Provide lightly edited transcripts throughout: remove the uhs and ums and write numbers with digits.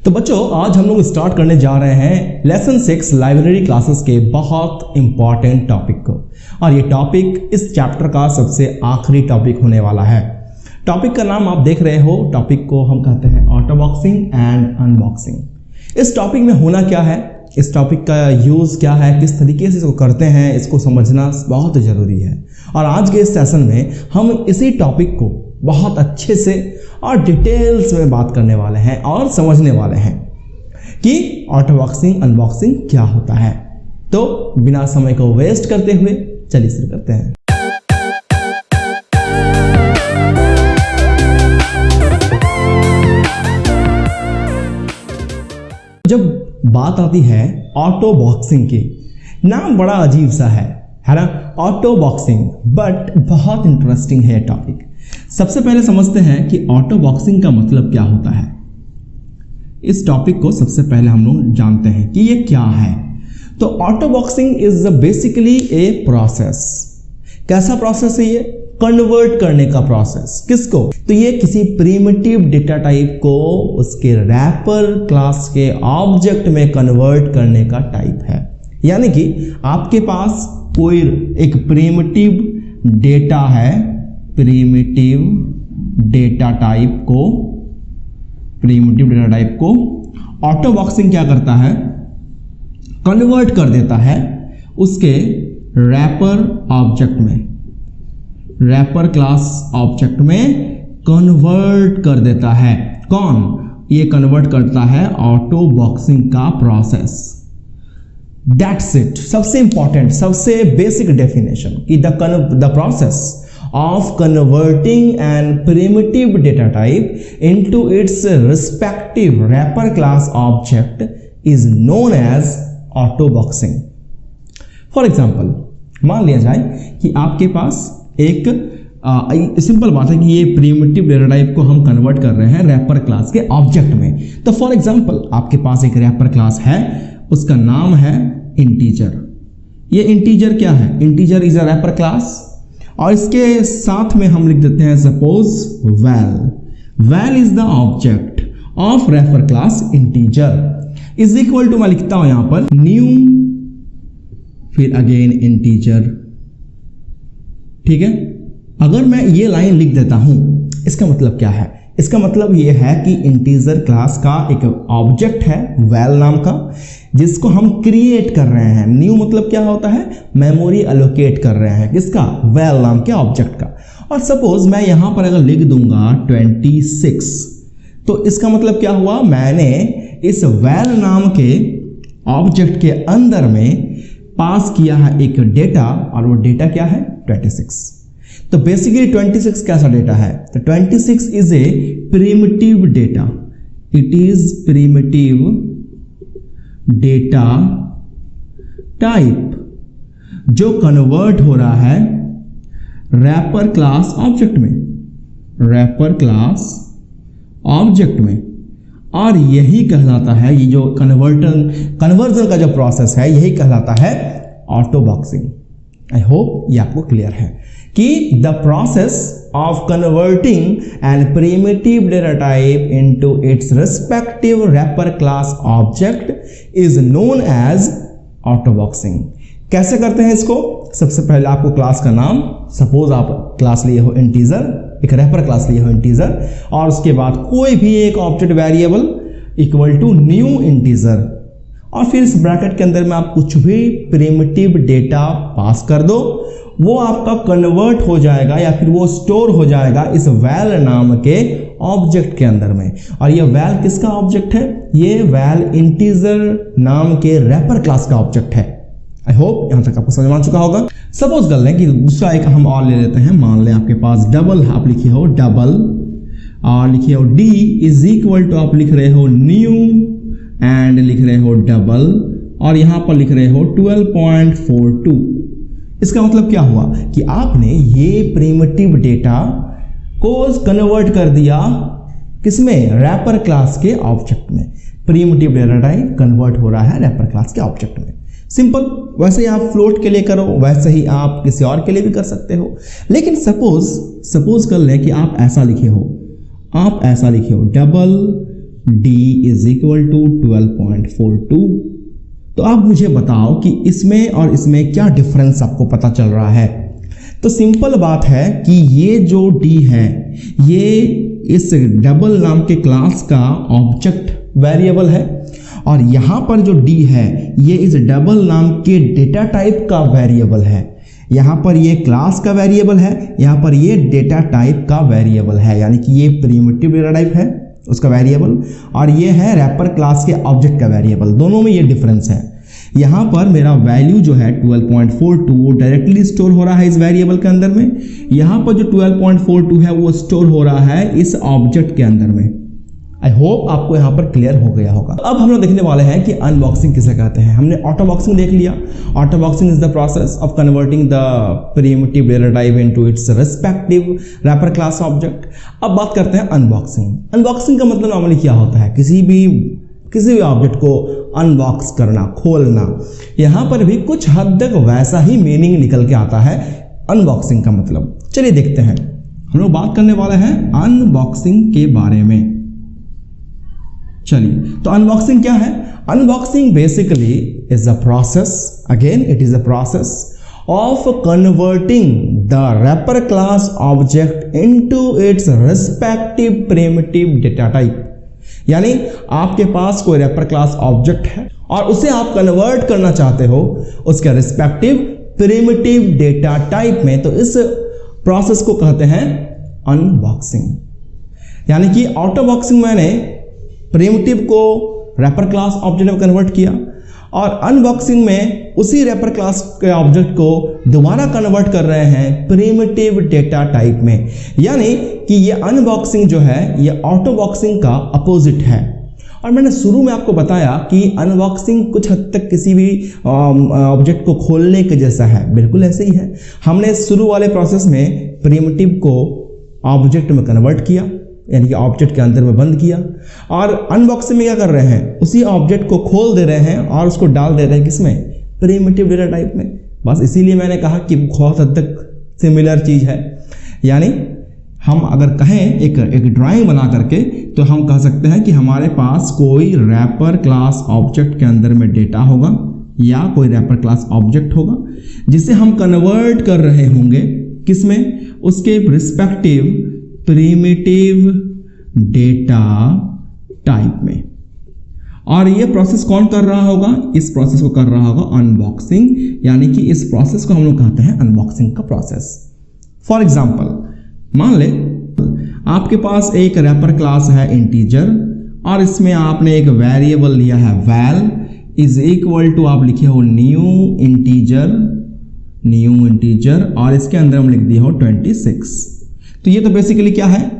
तो बच्चों आज हम लोग स्टार्ट करने जा रहे हैं लेसन 6 लाइब्रेरी क्लासेस के बहुत इंपॉर्टेंट टॉपिक को। और ये टॉपिक इस चैप्टर का सबसे आखिरी टॉपिक होने वाला है। टॉपिक का नाम आप देख रहे हो, टॉपिक को हम कहते हैं ऑटो बॉक्सिंग एंड अनबॉक्सिंग। इस टॉपिक में होना क्या है, इस टॉपिक का यूज़ क्या है, किस तरीके से इसको करते हैं, इसको समझना बहुत ज़रूरी है। और आज के इस सेशन में हम इसी टॉपिक को बहुत अच्छे से और डिटेल्स में बात करने वाले हैं और समझने वाले हैं कि ऑटो बॉक्सिंग अनबॉक्सिंग क्या होता है। तो बिना समय को वेस्ट करते हुए चलिए शुरू करते हैं। जब बात आती है ऑटो बॉक्सिंग की, नाम बड़ा अजीब सा है ना, ऑटो बॉक्सिंग, बट बहुत इंटरेस्टिंग है टॉपिक। सबसे पहले समझते हैं कि ऑटो बॉक्सिंग का मतलब क्या होता है। इस टॉपिक को सबसे पहले हम लोग जानते हैं कि ये क्या है। तो auto boxing is basically a process. कैसा प्रोसेस है ये? कन्वर्ट करने का प्रोसेस। किसको? तो ये किसी प्रिमिटिव डेटा टाइप को उसके रैपर क्लास के ऑब्जेक्ट में कन्वर्ट करने का टाइप है। यानी कि आपके पास कोई एक प्रिमिटिव डेटा है, प्रिमिटिव डेटा टाइप को ऑटो बॉक्सिंग क्या करता है? कन्वर्ट कर देता है उसके रैपर ऑब्जेक्ट में, रैपर क्लास ऑब्जेक्ट में कन्वर्ट कर देता है। कौन ये कन्वर्ट करता है? ऑटो बॉक्सिंग का प्रोसेस। That's it. सबसे इंपॉर्टेंट, सबसे बेसिक डेफिनेशन कि the process of converting an primitive data type into its respective wrapper class object is known as auto boxing. For example, मान लिया जाए कि आपके पास एक सिंपल बात है कि ये प्रिमिटिव डेटा टाइप को हम कन्वर्ट कर रहे हैं रैपर क्लास के ऑब्जेक्ट में। तो फॉर एग्जांपल आपके पास एक रैपर क्लास है, उसका नाम है इंटीजर। ये इंटीजर क्या है? Integer is a wrapper class. और इसके साथ में हम लिख देते हैं suppose val is the object of refer class integer is equal to, मैं लिखता हूं यहां पर न्यू, फिर अगेन इंटीजर। ठीक है, अगर मैं ये लाइन लिख देता हूं, इसका मतलब क्या है? इसका मतलब ये है कि इंटीजर क्लास का एक ऑब्जेक्ट है वैल नाम का, जिसको हम क्रिएट कर रहे हैं। न्यू मतलब क्या होता है? मेमोरी एलोकेट कर रहे हैं। किसका? वैल नाम के ऑब्जेक्ट का। और सपोज मैं यहां पर अगर लिख दूंगा 26, तो इसका मतलब क्या हुआ? मैंने इस वैल नाम के ऑब्जेक्ट के अंदर में पास किया है एक डेटा, और वो डेटा क्या है? 26। तो बेसिकली 26 कैसा डेटा है? तो 26 is a primitive data. It is primitive data type जो कन्वर्ट हो रहा है रैपर क्लास ऑब्जेक्ट में, रैपर क्लास ऑब्जेक्ट में। और यही कहलाता है, ये जो कन्वर्जन का जो प्रोसेस है, यही कहलाता है ऑटो बॉक्सिंग। आई होप ये आपको क्लियर है कि the process of converting an primitive data type into its respective wrapper class object is known as auto boxing. कैसे करते हैं इसको? सबसे पहले आपको क्लास का नाम, सपोज आप क्लास लिए हो इंटीजर, एक रैपर क्लास लिए हो इंटीजर, और उसके बाद कोई भी एक object variable equal to new integer, और फिर इस ब्रैकेट के अंदर में आप कुछ भी प्रिमिटिव डेटा पास कर दो, वो आपका कन्वर्ट हो जाएगा या फिर वो स्टोर हो जाएगा इस वैल नाम के ऑब्जेक्ट के अंदर में। और ये वैल किसका ऑब्जेक्ट है? ये वैल इंटीजर नाम के रैपर क्लास का ऑब्जेक्ट है। आई होप यहां तक आपको समझ में आ चुका होगा। सपोज कर लें कि दूसरा एक हम और ले लेते हैं। मान लें आपके पास डबल, आप लिखे हो डबल, और लिखे हो डी इज इक्वल टू, आप लिख रहे हो न्यू एंड लिख रहे हो डबल, और यहां पर लिख रहे हो 12.42। इसका मतलब क्या हुआ कि आपने ये प्रिमिटिव डेटा को कन्वर्ट कर दिया किसमें? रैपर क्लास के ऑब्जेक्ट में। प्रिमिटिव डेटा टाइप कन्वर्ट हो रहा है रैपर क्लास के ऑब्जेक्ट में। सिंपल। वैसे ही आप फ्लोट के लिए करो, वैसे ही आप किसी और के लिए भी कर सकते हो। लेकिन सपोज कर लें कि आप ऐसा लिखे हो double d is equal to 12.42। तो आप मुझे बताओ कि इसमें और इसमें क्या डिफरेंस आपको पता चल रहा है। तो सिंपल बात है कि ये जो d है ये इस डबल नाम के क्लास का ऑब्जेक्ट वेरिएबल है, और यहाँ पर जो d है ये इस डबल नाम के डेटा टाइप का वेरिएबल है। यहाँ पर ये क्लास का वेरिएबल है, यहाँ पर ये डेटा टाइप का वेरिएबल है, यानी कि ये प्रिमिटिव डेटा टाइप है उसका वेरिएबल, और ये है रैपर क्लास के ऑब्जेक्ट का वेरिएबल। दोनों में ये डिफरेंस है। यहाँ पर मेरा वैल्यू जो है 12.42 वो डायरेक्टली स्टोर हो रहा है इस वेरिएबल के अंदर में, यहाँ पर जो 12.42 है वो स्टोर हो रहा है इस ऑब्जेक्ट के अंदर में। आई होप आपको यहाँ पर क्लियर हो गया होगा। अब हम लोग देखने वाले हैं कि अनबॉक्सिंग किसे कहते हैं। हमने ऑटो बॉक्सिंग देख लिया। Auto boxing is the process of converting the primitive data type into its respective wrapper class object. अब बात करते हैं अनबॉक्सिंग। अनबॉक्सिंग का मतलब नॉर्मली क्या होता है, किसी भी ऑब्जेक्ट को अनबॉक्स करना, खोलना। यहाँ पर भी कुछ हद तक वैसा ही मीनिंग निकल के आता है अनबॉक्सिंग का मतलब। चलिए देखते हैं, हम लोग बात करने वाले हैं अनबॉक्सिंग के बारे में। चलिए, तो अनबॉक्सिंग क्या है? Unboxing basically is a process, again it is a process of converting the wrapper class object into its respective primitive data type. यानी आपके पास कोई रैपर क्लास ऑब्जेक्ट है और उसे आप कन्वर्ट करना चाहते हो उसके रिस्पेक्टिव प्रिमिटिव डेटा टाइप में, तो इस प्रोसेस को कहते हैं अनबॉक्सिंग। यानी कि ऑटो बॉक्सिंग मैंने प्रिमिटिव को रैपर क्लास ऑब्जेक्ट में कन्वर्ट किया, और अनबॉक्सिंग में उसी रैपर क्लास के ऑब्जेक्ट को दोबारा कन्वर्ट कर रहे हैं प्रिमिटिव डेटा टाइप में। यानी कि ये अनबॉक्सिंग जो है ये ऑटो बॉक्सिंग का अपोजिट है। और मैंने शुरू में आपको बताया कि अनबॉक्सिंग कुछ हद तक किसी भी ऑब्जेक्ट को खोलने के जैसा है, बिल्कुल ऐसे ही है। हमने शुरू वाले प्रोसेस में प्रिमिटिव को ऑब्जेक्ट में कन्वर्ट किया, यानी कि ऑब्जेक्ट के अंदर में बंद किया, और अनबॉक्सिंग में क्या कर रहे हैं, उसी ऑब्जेक्ट को खोल दे रहे हैं और उसको डाल दे रहे हैं किसमें, प्रिमिटिव डेटा टाइप में। बस इसीलिए मैंने कहा कि बहुत हद तक सिमिलर चीज़ है। यानी हम अगर कहें एक ड्राइंग बना करके, तो हम कह सकते हैं कि हमारे पास कोई रैपर क्लास ऑब्जेक्ट के अंदर में डेटा होगा या कोई रैपर क्लास ऑब्जेक्ट होगा जिसे हम कन्वर्ट कर रहे होंगे किसमें, उसके रिस्पेक्टिव प्रिमिटिव डेटा टाइप में। और ये प्रोसेस कौन कर रहा होगा? इस प्रोसेस को कर रहा होगा अनबॉक्सिंग, यानी कि इस प्रोसेस को हम लोग कहते हैं अनबॉक्सिंग का प्रोसेस। फॉर एग्जांपल, मान ले आपके पास एक रैपर क्लास है इंटीजर, और इसमें आपने एक वेरिएबल लिया है वैल इज इक्वल टू, आप लिखे हो न्यू इंटीजर, और इसके अंदर हम लिख दिए हो 26। तो ये तो बेसिकली क्या है,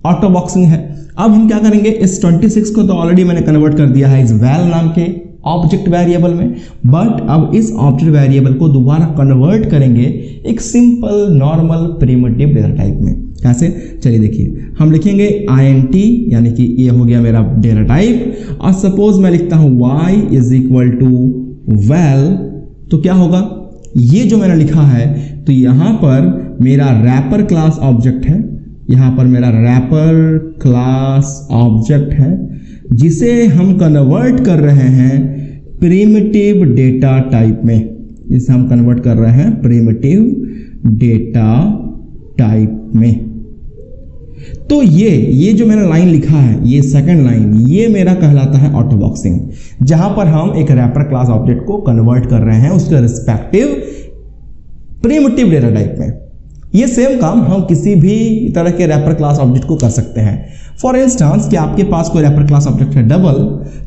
ऑटो बॉक्सिंग है। अब हम क्या करेंगे, इस 26 को तो ऑलरेडी मैंने कन्वर्ट कर दिया है इस वैल नाम के ऑब्जेक्ट वेरिएबल में, बट अब इस ऑब्जेक्ट वेरिएबल को दोबारा कन्वर्ट करेंगे एक simple normal primitive data type में। कैसे? चलिए देखिए, हम लिखेंगे int, यानी कि ये हो गया मेरा डेटा टाइप, और सपोज मैं लिखता हूं y is equal to val, तो क्या होगा, ये जो मैंने लिखा है तो यहां पर मेरा रैपर क्लास ऑब्जेक्ट है, यहां पर मेरा रैपर क्लास ऑब्जेक्ट है जिसे हम कन्वर्ट कर रहे हैं प्रिमिटिव डेटा टाइप में, जिसे हम कन्वर्ट कर रहे हैं प्रिमिटिव डेटा टाइप में। तो ये जो मैंने लाइन लिखा है, ये सेकंड लाइन, ये मेरा कहलाता है ऑटो बॉक्सिंग, जहां पर हम एक रैपर क्लास ऑब्जेक्ट को कन्वर्ट कर रहे हैं उसके रिस्पेक्टिव प्रिमिटिव डेटा टाइप में। ये सेम काम हम किसी भी तरह के रैपर क्लास ऑब्जेक्ट को कर सकते हैं। फॉर इंस्टांस कि आपके पास कोई रैपर क्लास ऑब्जेक्ट है डबल,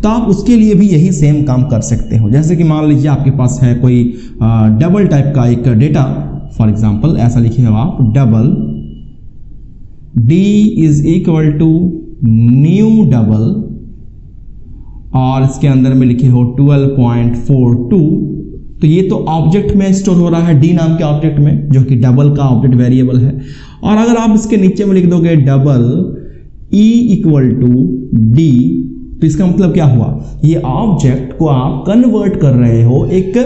तो आप उसके लिए भी यही सेम काम कर सकते हो। जैसे कि मान लीजिए आपके पास है कोई डबल टाइप का एक डेटा, फॉर एग्जांपल ऐसा लिखे हो आप, double d is equal to new double, और इसके अंदर में लिखे हो 12.42। तो ये तो ऑब्जेक्ट में स्टोर हो रहा है डी नाम के ऑब्जेक्ट में, जो कि डबल का ऑब्जेक्ट वेरिएबल है। और अगर आप इसके नीचे में लिख दोगे double e equal to d, तो इसका मतलब क्या हुआ, ये ऑब्जेक्ट को आप कन्वर्ट कर रहे हो एक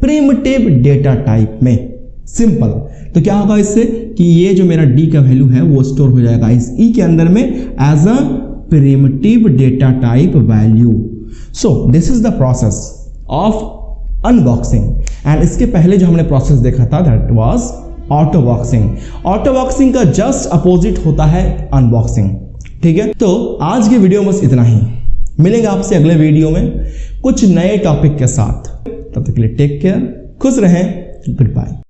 प्रिमिटिव डेटा टाइप में। सिंपल। तो क्या होगा इससे कि ये जो मेरा डी का वैल्यू है वो स्टोर हो जाएगा इस ई के अंदर में as a primitive data type value. So this is the process of unboxing. And इसके पहले जो हमने प्रोसेस देखा था that was auto boxing. Auto boxing का जस्ट अपोजिट होता है अनबॉक्सिंग. ठीक है, तो आज के वीडियो में बस इतना ही. मिलेंगे आपसे अगले वीडियो में कुछ नए टॉपिक के साथ. तब तक के लिए टेक केयर, खुश रहें, गुड बाय.